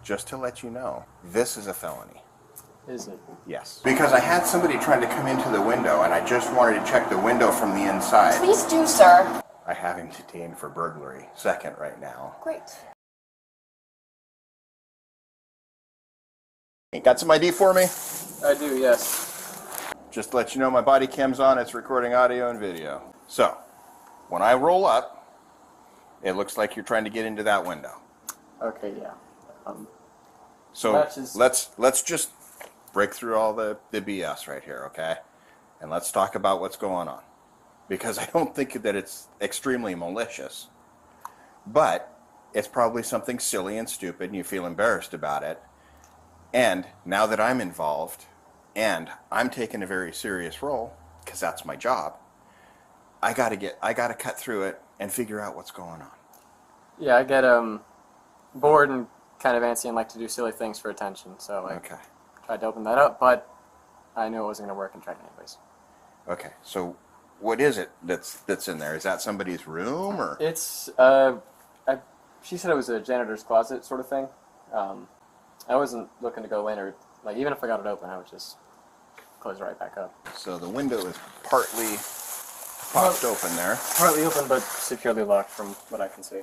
just to let you know, this is a felony. Is it? Yes. Because I had somebody trying to come into the window, and I just wanted to check the window from the inside. Please do, sir. I have him detained for burglary. Second right now. Great. Got some ID for me? I do, yes. Just to let you know, my body cam's on. It's recording audio and video. So, when I roll up, it looks like you're trying to get into that window. Okay, yeah. So let's just break through all the BS right here, okay? And let's talk about what's going on. Because I don't think that it's extremely malicious. But it's probably something silly and stupid and you feel embarrassed about it. And now that I'm involved and I'm taking a very serious role, because that's my job, I gotta cut through it and figure out what's going on. Yeah, I get bored and kind of antsy and like to do silly things for attention, so I tried to open that up, but I knew it wasn't going to work and tried anyways. Okay, so what is it that's in there? Is that somebody's room, or? It's she said it was a janitor's closet sort of thing. I wasn't looking to go in, or like even if I got it open, I would just close it right back up. So the window is partly popped open there. Partly open, but securely locked from what I can see.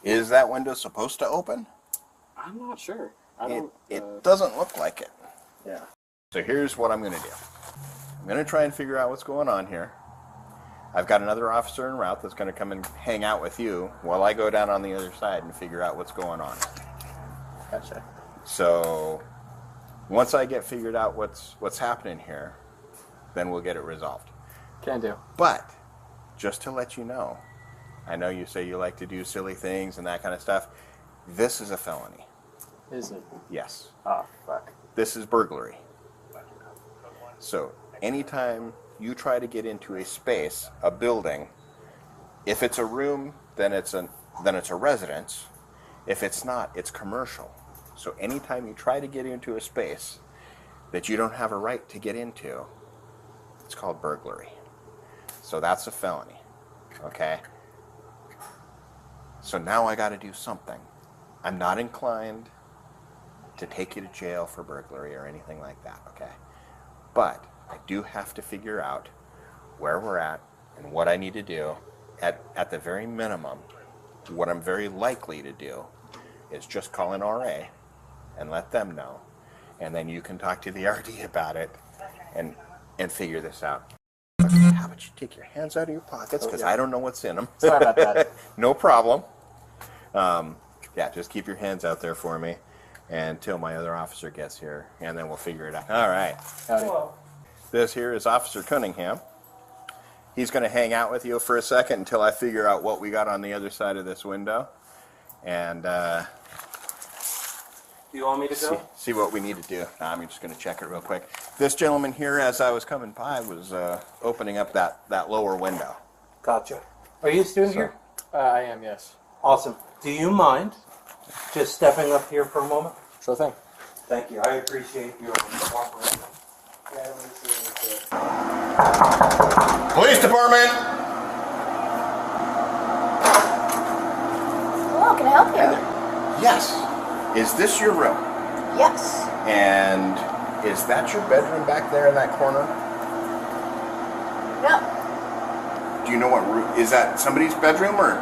Is that window supposed to open? I'm not sure. It doesn't look like it. Yeah. So here's what I'm going to do. I'm going to try and figure out what's going on here. I've got another officer en route that's going to come and hang out with you while I go down on the other side and figure out what's going on. Gotcha. So once I get figured out what's happening here, then we'll get it resolved. Can do. But just to let you know, I know you say you like to do silly things and that kind of stuff. This is a felony. Is it? Yes. Oh, fuck. This is burglary. So anytime you try to get into a space, a building, if it's a room, then it's a residence. If it's not, it's commercial. So anytime you try to get into a space that you don't have a right to get into, it's called burglary. So that's a felony. Okay? So now I got to do something. I'm not inclined to take you to jail for burglary or anything like that, okay? But I do have to figure out where we're at and what I need to do. At the very minimum, what I'm very likely to do is just call an RA and let them know. And then you can talk to the RD about it and figure this out. Okay, how about you take your hands out of your pockets, because I don't know what's in them. Sorry about that. No problem. Yeah, just keep your hands out there for me until my other officer gets here, and then we'll figure it out. All right. Hello. This here is Officer Cunningham. He's going to hang out with you for a second until I figure out what we got on the other side of this window. And Do you want me to go? see what we need to do. I'm just going to check it real quick. This gentleman here, as I was coming by, was opening up that lower window. Gotcha. Are you a student here? I am, yes. Awesome. Do you mind just stepping up here for a moment? Sure thing. Thank you. I appreciate your cooperation. Police department! Hello, can I help you? Yes. Is this your room? Yes. And is that your bedroom back there in that corner? No. Do you know what room? Is that somebody's bedroom, or?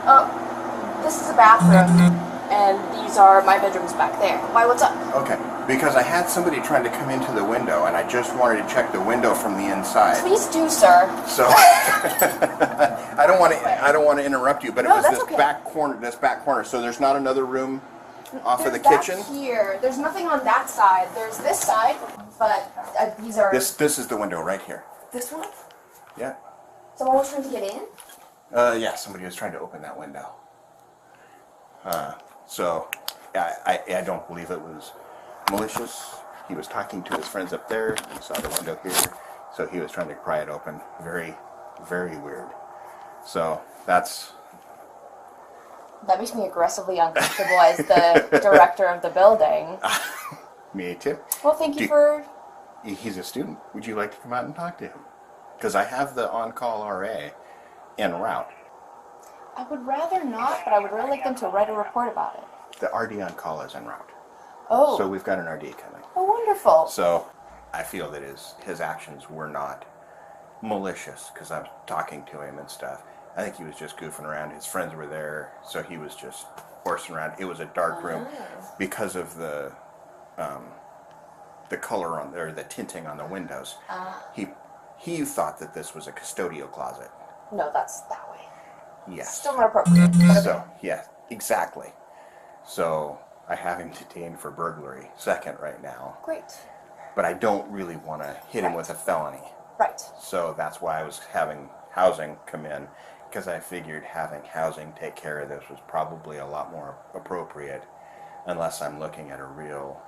Oh, this is a bathroom, and these are my bedrooms back there. Why, what's up? Okay, because I had somebody trying to come into the window, and I just wanted to check the window from the inside. Please do, sir. So I don't want to interrupt you, but it No, was that's this okay. back corner. So there's not another room off of the There's kitchen? that here. There's nothing on that side. There's this side, but these are... This is the window right here. This one? Yeah. Someone was trying to get in? Yeah, somebody was trying to open that window. So I don't believe it was malicious. He was talking to his friends up there. He saw the window here, so he was trying to pry it open. Very, very weird. So that's... That makes me aggressively uncomfortable as the director of the building. Me too. Well, thank you for... He's a student. Would you like to come out and talk to him? Because I have the on-call RA en route. I would rather not, but I would really like them to write a report about it. the RD on call is en route. Oh. So we've got an RD coming. Oh, wonderful. So I feel that his actions were not malicious because I'm talking to him and stuff. I think he was just goofing around. His friends were there, so he was just horsing around. It was a dark room because of the color on there, the tinting on the windows. He thought that this was a custodial closet. No, that's that way. Yes. Still not appropriate. But So okay. yeah, exactly. So I have him detained for burglary second right now, Great. but I don't really want to hit him with a felony. Right. So that's why I was having housing come in, because I figured having housing take care of this was probably a lot more appropriate, unless I'm looking at a real,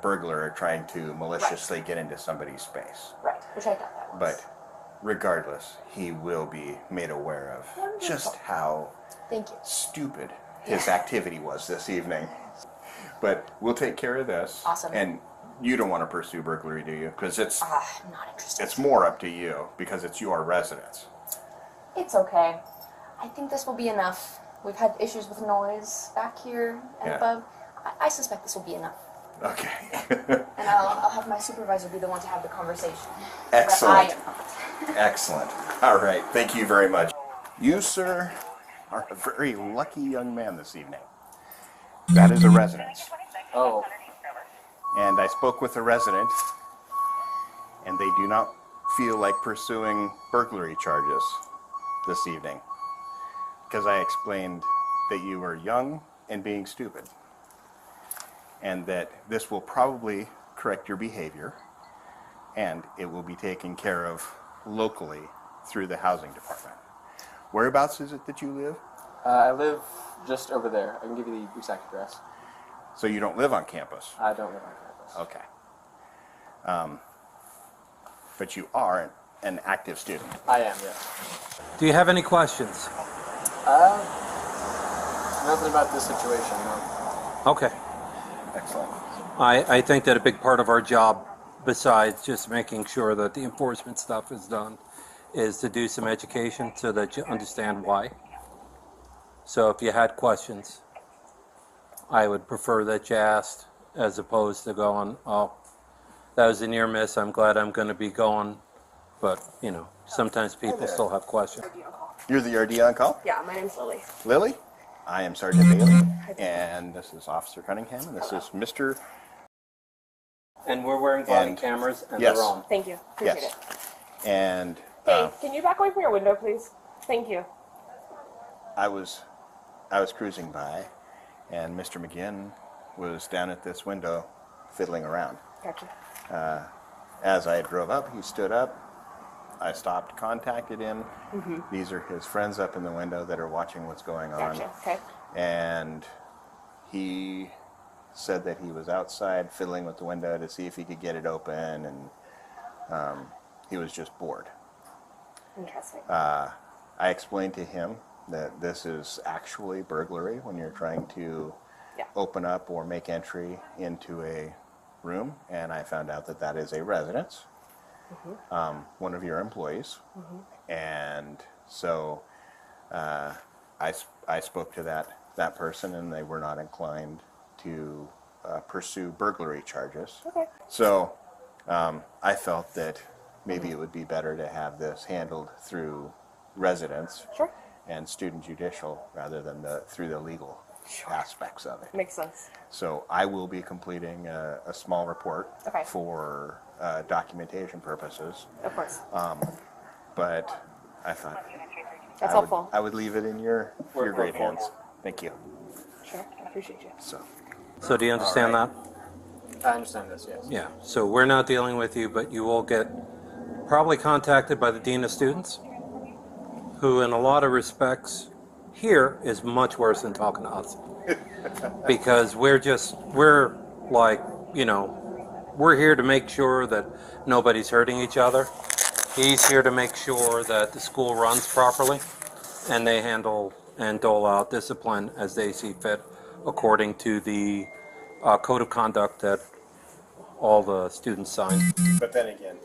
burglar trying to maliciously get into somebody's space. Right. Which I thought that was. But regardless, he will be made aware of Wonderful. just how Thank you. stupid his activity was this evening. But we'll take care of this. Awesome. And you don't want to pursue burglary, do you? Because it's I'm not interested. it's more up to you, because it's your residence. It's okay. I think this will be enough. We've had issues with noise back here and Yeah. above. I suspect this will be enough. Okay. And I'll have my supervisor be the one to have the conversation. Excellent. But I am not. Excellent. All right. Thank you very much. You, sir, are a very lucky young man this evening. That is a residence. Oh, And I spoke with a resident, and they do not feel like pursuing burglary charges this evening, because I explained that you were young and being stupid, and that this will probably correct your behavior, and it will be taken care of locally through the housing department. Whereabouts is it that you live? I live just over there. I can give you the exact address. So you don't live on campus? I don't live on campus. Okay. But you are an active student. I am, yes. Do you have any questions? Nothing about this situation, no. Okay. Excellent. I think that a big part of our job, besides just making sure that the enforcement stuff is done, is to do some education so that you understand why. So if you had questions, I would prefer that you asked, as opposed to going, oh, that was a near miss, I'm glad I'm going to be going. But, sometimes people still have questions. You're the RD on call? Yeah, my name's Lily. Lily? I am Sergeant Bailey, and this is Officer Cunningham, and this is Mr. And we're wearing body And- cameras, and yes. they're on. Thank you. Appreciate Yes. it. And Hey, can you back away from your window, please? Thank you. I was cruising by, and Mr. McGinn was down at this window fiddling around. Gotcha. As I drove up, he stood up. I stopped, contacted him. Mm-hmm. These are his friends up in the window that are watching what's going on. Gotcha. Okay. And he said that he was outside fiddling with the window to see if he could get it open, and he was just bored. Interesting. I explained to him that this is actually burglary when you're trying to Yeah. open up or make entry into a room, and I found out that that is a residence, one of your employees, and so I spoke to that person, and they were not inclined to pursue burglary charges. Okay. So I felt that maybe it would be better to have this handled through residence Sure. and student judicial rather than through the legal aspects of it. Makes sense. So I will be completing a small report Okay. for documentation purposes, Of course. but I thought That's I would, helpful. I would leave it in your great hands. Thank you. Sure. I appreciate you. So do you understand that? I understand this, yes. Yeah. So we're not dealing with you, but you will get probably contacted by the Dean of Students, who in a lot of respects here is much worse than talking to us. Because we're like, we're here to make sure that nobody's hurting each other. He's here to make sure that the school runs properly, and they handle and dole out discipline as they see fit, according to the code of conduct that all the students sign. But then again,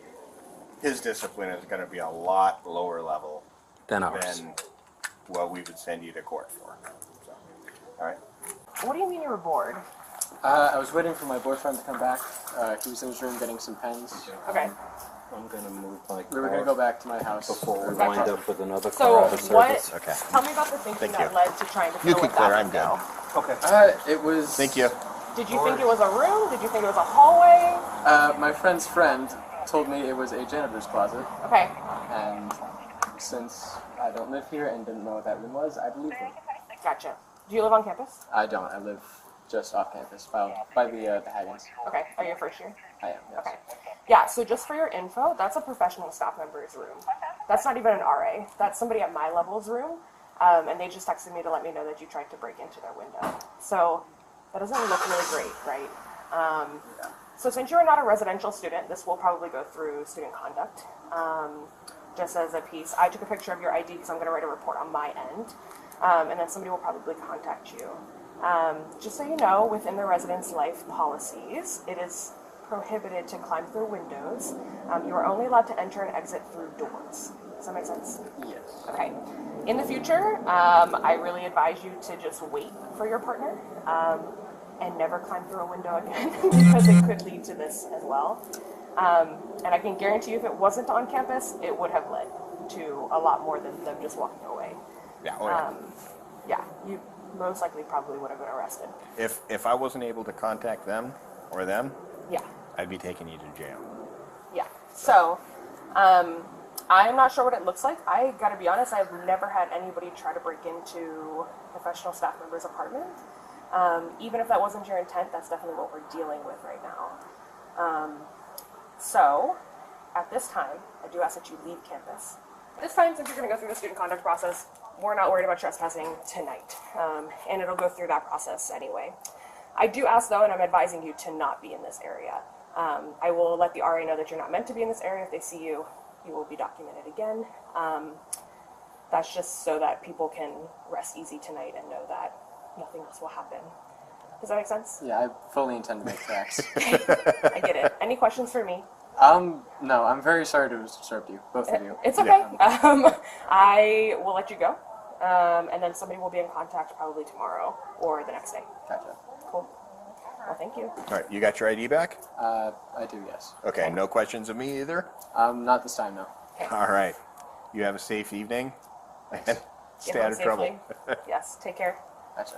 his discipline is going to be a lot lower level Than ours. than what we would send you to court for. So, all right. What do you mean you were bored? I was waiting for my boyfriend to come back. He was in his room getting some pens. Okay. I'm gonna move my We were going to go back to my house. before we Gotcha. wind up with another So car out of what? service. Okay. Tell me about the thinking Thank that you. led to trying to You fill can with clear, that I'm good. window. Okay. It was... Thank you. Did you think it was a room? Did you think it was a hallway? My friend's friend told me it was a janitor's closet, Okay. and since I don't live here and didn't know what that room was, I believed him. Gotcha. Do you live on campus? I don't. I live just off campus, by the Haggins. Okay. Are you a first year? I am, yes. Okay. Yeah, so just for your info, that's a professional staff member's room. That's not even an RA. That's somebody at my level's room. And they just texted me to let me know that you tried to break into their window. So that doesn't look really great, right? So since you're not a residential student, this will probably go through student conduct. Just as a piece, I took a picture of your ID because I'm going to write a report on my end. And then somebody will probably contact you. Just so you know, within the residence life policies, it is prohibited to climb through windows. You are only allowed to enter and exit through doors. Does that make sense? Yes. Okay. In the future, I really advise you to just wait for your partner and never climb through a window again because it could lead to this as well. And I can guarantee you if it wasn't on campus, it would have led to a lot more than them just walking away. Yeah. Oh, yeah. Yeah, you most likely probably would have been arrested. If I wasn't able to contact them or them, Yeah. I'd be taking you to jail. Yeah. So, I'm not sure what it looks like. I gotta be honest, I've never had anybody try to break into a professional staff member's apartment. Even if that wasn't your intent, that's definitely what we're dealing with right now. So, at this time, I do ask that you leave campus. This time, since you're gonna go through the student conduct process, we're not worried about trespassing tonight. And it'll go through that process anyway. I do ask though, and I'm advising you to not be in this area. I will let the RA know that you're not meant to be in this area. If they see you, you will be documented again. That's just so that people can rest easy tonight and know that nothing else will happen. Does that make sense? Yeah, I fully intend to make tracks. I get it. Any questions for me? No, I'm very sorry to have disturbed you, both of you. It's okay. I will let you go. And then somebody will be in contact probably tomorrow or the next day. Gotcha. Cool. Well, thank you. All right. You got your ID back? I do, yes. Okay. No questions of me either? Not this time, no. All right. You have a safe evening. And stay Get out home of trouble. safely. Yes. Take care. Gotcha.